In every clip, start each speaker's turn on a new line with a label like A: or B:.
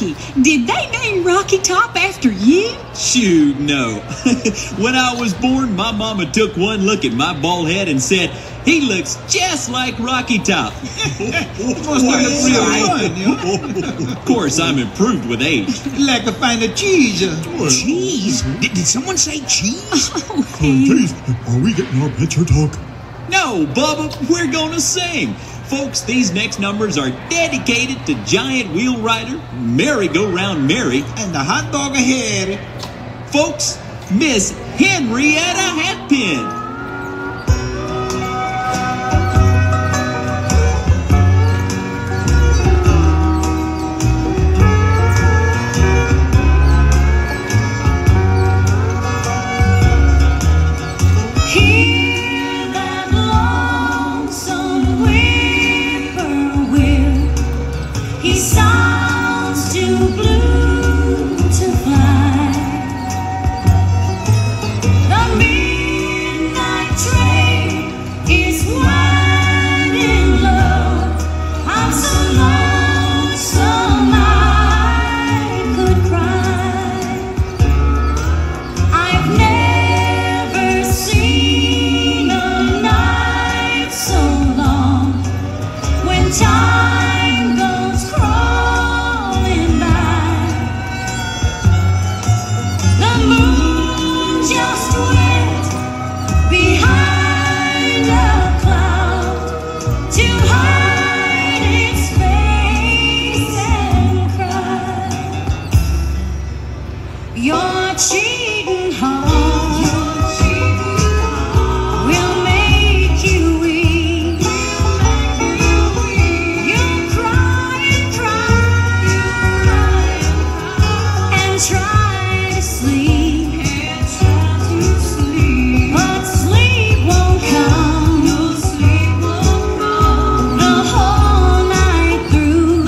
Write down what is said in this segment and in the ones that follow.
A: Rocky. Did they name Rocky Top after you?
B: Shoot, no. When I was born, my mama took one look at my bald head and said, "He looks just like Rocky Top." Of course, I'm improved with age.
C: Like a pint of cheese.
D: Cheese? Did someone say cheese?
A: Oh, hey.
E: Are we getting our picture talk?
B: No, Bubba, we're gonna sing. Folks, these next numbers are dedicated to Giant Wheel Rider, Merry-Go-Round Mary,
C: And the hot dog ahead.
B: folks, Miss Henrietta Hatpin.
F: Hear that lonesome whippoorwill. He sounds too blue to fly. The midnight train is winding low. I'm so lonesome I could cry. I've never seen a night so long when time goes crawling by. The moon just went behind a cloud to hide its face and cry. Your cheating heart will make you weep. You'll cry and cry and try to sleep, but sleep won't come the whole night through.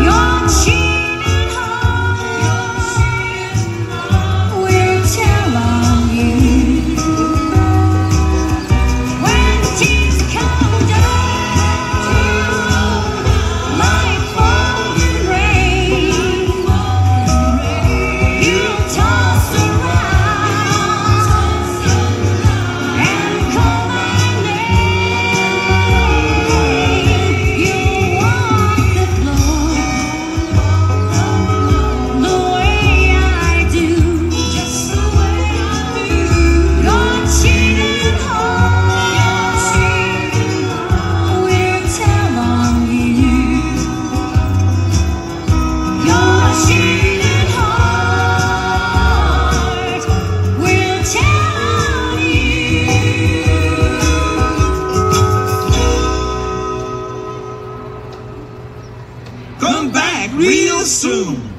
F: Your cheating heart will tell on you when tears come down like falling rain. You'll toss around and call my name. You'll walk the floor the way I do, just the way I do. Your cheating heart will tell on you. Your cheating heart will tell on you.
C: Come back real soon.